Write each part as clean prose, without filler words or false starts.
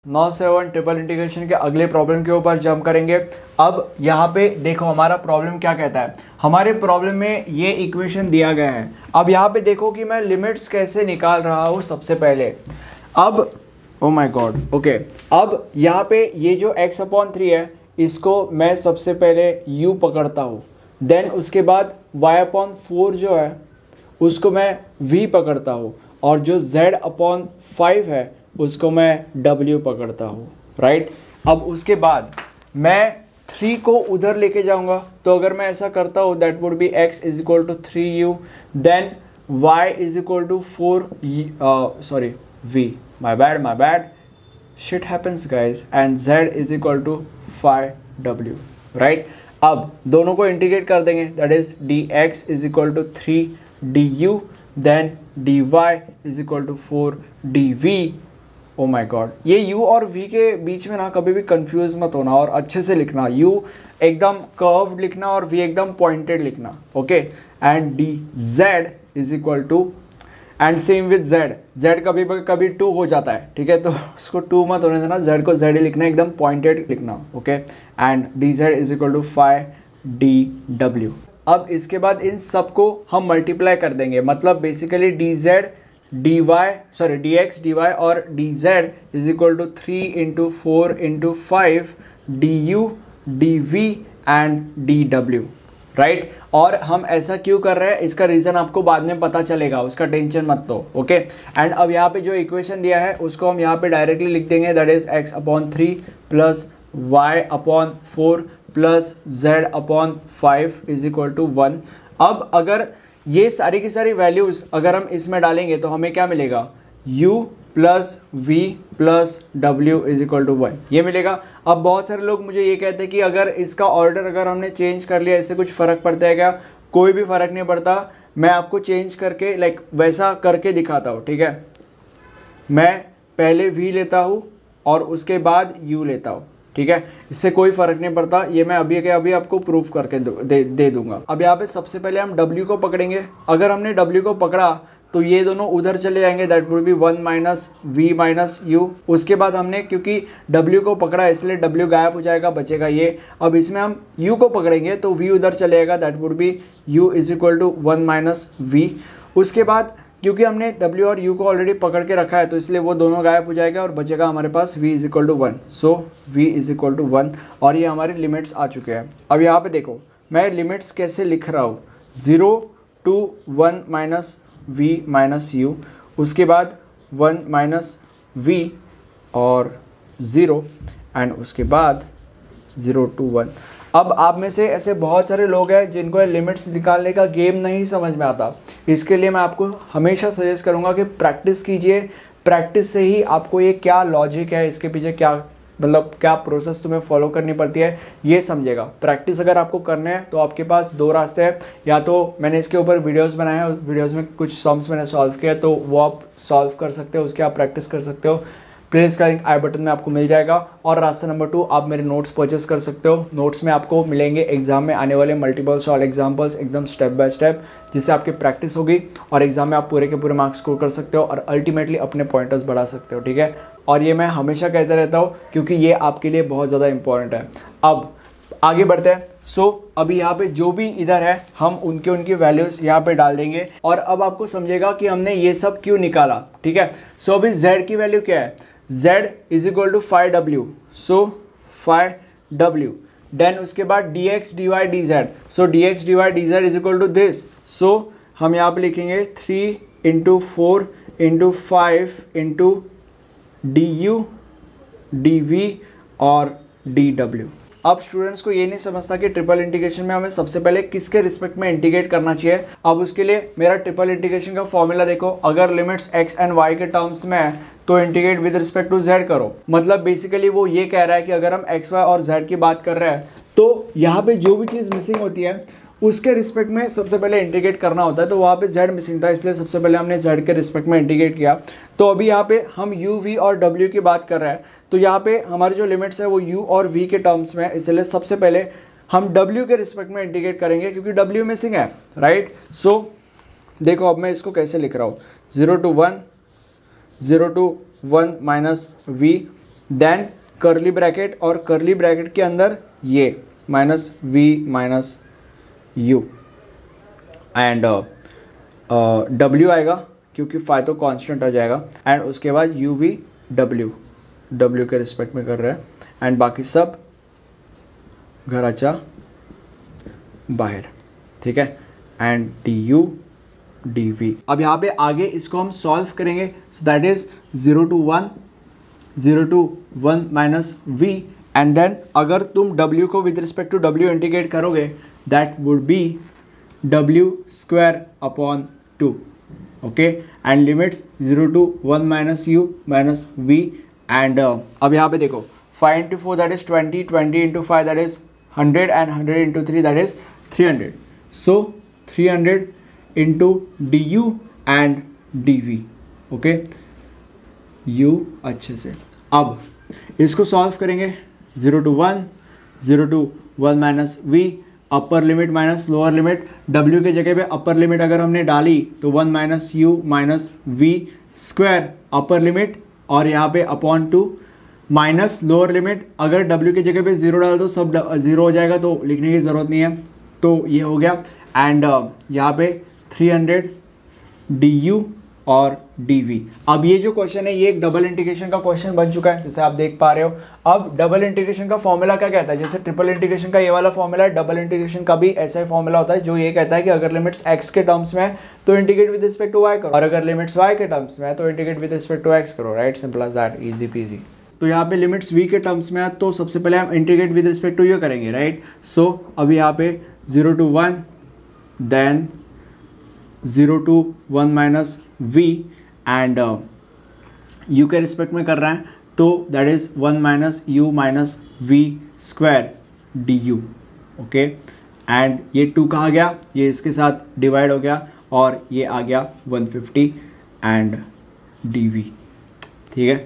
9/7 triple integration के अगले problem के ऊपर जंप करेंगे। अब यहाँ पे देखो हमारा प्रॉब्लम क्या कहता है। हमारे प्रॉब्लम में ये इक्वेशन दिया गया है। अब यहाँ पे देखो कि मैं लिमिट्स कैसे निकाल रहा हूँ सबसे पहले। अब ओ माय गॉड, ओके, अब यहाँ पे ये जो x/3 है इसको मैं सबसे पहले u पकड़ता हूँ, देन उसके बाद y/4 जो है उसको मैं v पकड़ता हूँ, और जो z/5 है उसको मैं w पकड़ता हूँ, राइट। अब उसके बाद मैं 3 को उधर लेके जाऊंगा, तो अगर मैं ऐसा करता हूँ that would be x = 3u, then y = 4 sorry v, my bad, shit happens guys, and z = 5w, right. अब दोनों को इंटीग्रेट कर देंगे, that is dx = 3 du, then dy = 4 dv। Oh my God, ये u और v के बीच में ना कभी भी कंफ्यूज मत होना और अच्छे से लिखना। u एकदम कर्व्ड लिखना और v एकदम पॉइंटेड लिखना, okay. And dz = and same with z कभी कभी 2 हो जाता है, ठीक है, तो उसको 2 मत होने देना, z को z ही लिखना, एकदम पॉइंटेड लिखना, ओके। And dz = 5 dw। अब इसके बाद इन सबको हम मल्टीप्लाई कर देंगे, मतलब बेसिकली dx dy और dz = 3 × 4 × 5 du dv and dw, right. और हम ऐसा क्यों कर रहे हैं इसका रीज़न आपको बाद में पता चलेगा, उसका टेंशन मत लो, ओके। एंड अब यहाँ पे जो इक्वेशन दिया है उसको हम यहाँ पे डायरेक्टली लिख देंगे, that is x/3 + y/4 + z/5 = 1। अब अगर ये सारी की सारी वैल्यूज़ अगर हम इसमें डालेंगे तो हमें क्या मिलेगा, u + v + w = 1, ये मिलेगा। अब बहुत सारे लोग मुझे ये कहते हैं कि अगर इसका ऑर्डर अगर हमने चेंज कर लिया इससे कुछ फ़र्क पड़ता है क्या? कोई भी फ़र्क नहीं पड़ता। मैं आपको चेंज करके वैसा करके दिखाता हूँ, ठीक है। मैं पहले v लेता हूँ और उसके बाद u लेता हूँ, ठीक है, इससे कोई फ़र्क नहीं पड़ता। ये मैं अभी के अभी आपको प्रूफ करके दे दूंगा। अब यहाँ पे सबसे पहले हम w को पकड़ेंगे। अगर हमने w को पकड़ा तो ये दोनों उधर चले जाएंगे, that would be 1 - v - u। उसके बाद हमने क्योंकि w को पकड़ा इसलिए w गायब हो जाएगा, बचेगा ये। अब इसमें हम u को पकड़ेंगे तो v उधर चलेगा, that would B u = 1 - v। उसके बाद क्योंकि हमने w और u को ऑलरेडी पकड़ के रखा है तो इसलिए वो दोनों गायब हो जाएगा और बचेगा हमारे पास v = 1। सो v = 1 और ये हमारी लिमिट्स आ चुके हैं। अब यहाँ पे देखो मैं लिमिट्स कैसे लिख रहा हूँ, 0 to 1 - v - u, उसके बाद 1 - v और 0 एंड उसके बाद 0 to 1। अब आप में से ऐसे बहुत सारे लोग हैं जिनको ये लिमिट्स निकालने का गेम नहीं समझ में आता। इसके लिए मैं आपको हमेशा सजेस्ट करूंगा कि प्रैक्टिस कीजिए। प्रैक्टिस से ही आपको ये क्या लॉजिक है, इसके पीछे क्या मतलब क्या प्रोसेस तुम्हें फॉलो करनी पड़ती है ये समझेगा। प्रैक्टिस अगर आपको करना है तो आपके पास 2 रास्ते हैं, या तो मैंने इसके ऊपर वीडियोस बनाए हैं, वीडियोस में कुछ सम्स मैंने सॉल्व किया तो वो आप सॉल्व कर सकते हो, उसके आप प्रैक्टिस कर सकते हो। प्लेलिस्ट का लिंक आई बटन में आपको मिल जाएगा। और रास्ता नंबर 2, आप मेरे नोट्स परचेस कर सकते हो। नोट्स में आपको मिलेंगे एग्जाम में आने वाले मल्टीपल सॉल्व एग्जाम्पल्स एकदम स्टेप बाय स्टेप, जिससे आपकी प्रैक्टिस होगी और एग्जाम में आप पूरे के पूरे मार्क्स स्कोर कर सकते हो और अल्टीमेटली अपने पॉइंटर्स बढ़ा सकते हो, ठीक है। और ये मैं हमेशा कहता रहता हूँ क्योंकि ये आपके लिए बहुत ज़्यादा इंपॉर्टेंट है। अब आगे बढ़ते हैं। अभी यहाँ पे जो भी इधर है हम उनकी वैल्यूज़ यहाँ पे डाल देंगे और अब आपको समझेगा कि हमने ये सब क्यों निकाला, ठीक है। अभी z की वैल्यू क्या है, z = 5w, 5w। देन उसके बाद dx dy dz, dx dy dz = this. हम यहाँ पे लिखेंगे 3 × 4 × 5 × du dv और dw। अब स्टूडेंट्स को ये नहीं समझता कि ट्रिपल इंटीग्रेशन में हमें सबसे पहले किसके रिस्पेक्ट में इंटीग्रेट करना चाहिए। अब उसके लिए मेरा ट्रिपल इंटीग्रेशन का फॉर्मूला देखो, अगर लिमिट्स x एंड y के टर्म्स में है तो integrate with respect to z करो। मतलब बेसिकली वो ये कह रहा है कि अगर हम x, y और z की बात कर रहे हैं तो यहाँ पे जो भी चीज़ मिसिंग होती है उसके रिस्पेक्ट में सबसे पहले इंटीग्रेट करना होता है। तो वहाँ पे z मिसिंग था इसलिए सबसे पहले हमने z के रिस्पेक्ट में इंटीग्रेट किया। तो अभी यहाँ पे हम u, v और w की बात कर रहे हैं, तो यहाँ पे हमारी जो लिमिट्स है वो u और v के टर्म्स में है, इसलिए सबसे पहले हम w के रिस्पेक्ट में इंटीग्रेट करेंगे क्योंकि w मिसिंग है, राइट। देखो अब मैं इसको कैसे लिख रहा हूँ, 0 to 1 - v then curly bracket, और कर्ली ब्रैकेट के अंदर ये minus v minus u and डब्ल्यू आएगा क्योंकि फाई तो कांस्टेंट हो जाएगा, एंड उसके बाद यू वी डब्ल्यू के रिस्पेक्ट में कर रहे हैं, एंड बाकी सब घराच्या बाहर, ठीक है, and D U D V. अब यहाँ पे आगे इसको हम सॉल्व करेंगे, so that is 0 to 1 minus V, and then अगर तुम w को with respect to w integrate करोगे that would be w square upon 2, okay, and limits 0 to 1 minus u minus v, and अब यहाँ पे देखो 5 into 4 that is 20, 20 into 5 that is 100, and 100 into 3 that is 300, so 300 into du and dv, okay, u अच्छे से। अब इसको solve करेंगे, 0 to 1, 0 to 1 minus v, upper limit minus lower limit, w के जगह पे अपर लिमिट अगर हमने डाली तो 1 minus u minus v square upper limit, और यहाँ पे अपॉन 2 माइनस लोअर लिमिट, अगर w की जगह पे 0 डाल दो सब 0 हो जाएगा तो लिखने की ज़रूरत नहीं है, तो ये हो गया, एंड यहाँ पे 300 du और dv। अब ये जो क्वेश्चन है ये एक डबल इंटीग्रेशन का क्वेश्चन बन चुका है, जैसे आप देख पा रहे हो। अब डबल इंटीग्रेशन का फॉर्मूला क्या कहता है, जैसे ट्रिपल इंटीग्रेशन का ये वाला फॉर्मूला है, डबल इंटीग्रेशन का भी ऐसा ही फॉर्मूला होता है जो ये कहता है कि अगर लिमिट्स x के टर्म्स में है तो integrate with respect to y करो, और अगर लिमिट्स y के टर्म्स में है तो integrate with respect to x करो, right, simple as that, easy peasy. तो यहाँ पे लिमिट्स v के टर्म्स में है तो सबसे पहले हम इंटीग्रेट विद रिस्पेक्ट टू ये करेंगे, राइट। सो अभी यहाँ पे 0 to 1, then 0 to 1 minus v, and u के रिस्पेक्ट में कर रहे हैं तो that is 1 minus u minus v square d u, okay, and ये 2 कहा गया, ये इसके साथ डिवाइड हो गया, और ये आ गया 150 एंड डी वी, ठीक है।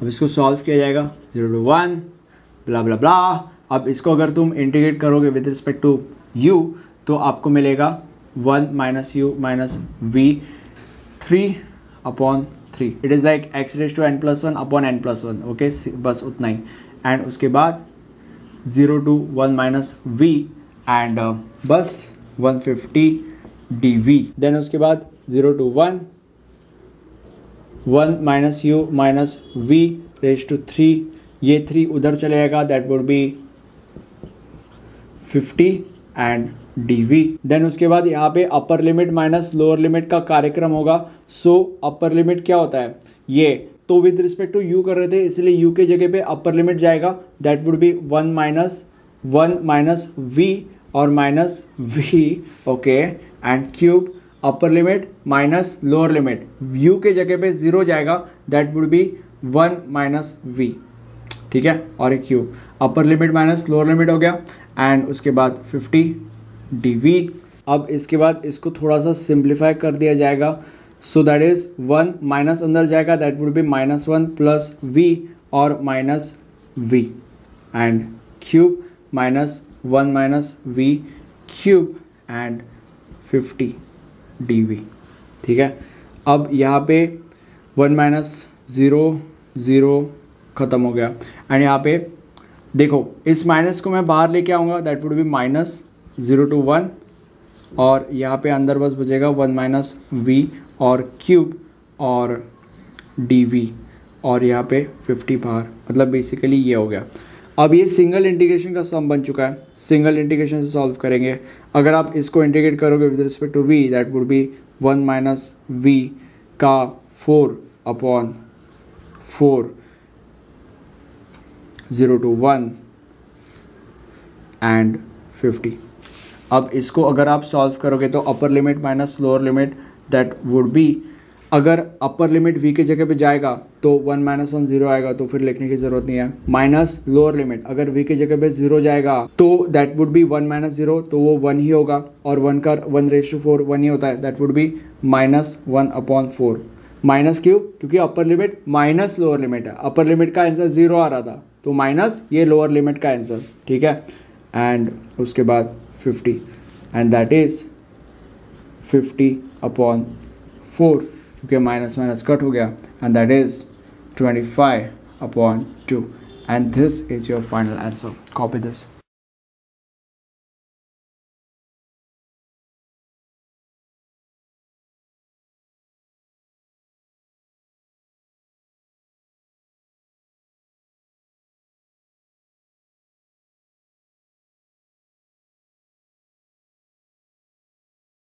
अब इसको सॉल्व किया जाएगा, 0 to 1 ब्ला ब्ला ब्ला। अब इसको अगर तुम इंटीग्रेट करोगे विद रिस्पेक्ट टू u तो आपको मिलेगा 1 minus u minus v 3 upon 3, it is like x raise to n+1 upon n+1, okay, बस उतना ही, एंड उसके बाद 0 to 1 माइनस v, एंड बस 150 dv, देन उसके बाद 0 to 1 minus u minus v raise to 3, ये 3 उधर चले जाएगा, that would be 50 and dv, then उसके बाद यहाँ पे upper limit minus lower limit का कार्यक्रम होगा। सो अपर लिमिट क्या होता है, ये तो विद रिस्पेक्ट टू u कर रहे थे इसलिए u के जगह पे अपर लिमिट जाएगा, that would be 1 minus v और minus v, okay, and cube upper limit minus lower limit, u के जगह पे 0 जाएगा, that would be 1 minus v, ठीक है, और एक क्यूब अपर लिमिट माइनस लोअर लिमिट हो गया, एंड उसके बाद 50 dv। अब इसके बाद इसको थोड़ा सा सिंप्लीफाई कर दिया जाएगा, सो दैट इज 1 माइनस अंदर जाएगा, that would be -1 plus v और minus v, and cube minus 1 minus v cube and 50 dv, ठीक है। अब यहाँ पे 1 माइनस 0 0 ख़त्म हो गया, एंड यहाँ पे देखो इस माइनस को मैं बाहर लेके आऊँगा, that would B minus 0 to 1, और यहाँ पे अंदर बस बचेगा 1 माइनस v और क्यूब और dv, और यहाँ पे 50 बाहर, मतलब बेसिकली ये हो गया। अब ये सिंगल इंटीग्रेशन का सम बन चुका है, सिंगल इंटीग्रेशन से सॉल्व करेंगे। अगर आप इसको इंटीग्रेट करोगे with respect to v, that would be 1 minus v का 4 अपॉन 4, 0 to 1 एंड 50। अब इसको अगर आप सॉल्व करोगे तो अपर limit minus lower limit, that would B, अगर अपर लिमिट v के जगह पे जाएगा तो 1 माइनस 1 0 आएगा, तो फिर लिखने की ज़रूरत नहीं है, माइनस लोअर लिमिट अगर v के जगह पे 0 जाएगा तो दैट वुड बी 1 माइनस 0, तो वो 1 ही होगा, और 1 का 1 रेज टू 4 1 ही होता है, that would B minus 1 upon 4, minus क्यों, क्योंकि अपर लिमिट माइनस लोअर लिमिट है, अपर लिमिट का आंसर 0 आ रहा था तो माइनस ये लोअर लिमिट का आंसर, ठीक है, एंड उसके बाद 50, एंड दैट इज 50 अपॉन 4, क्योंकि माइनस माइनस कट हो गया, and that is 25 upon 2, and this is your final answer. Copy this.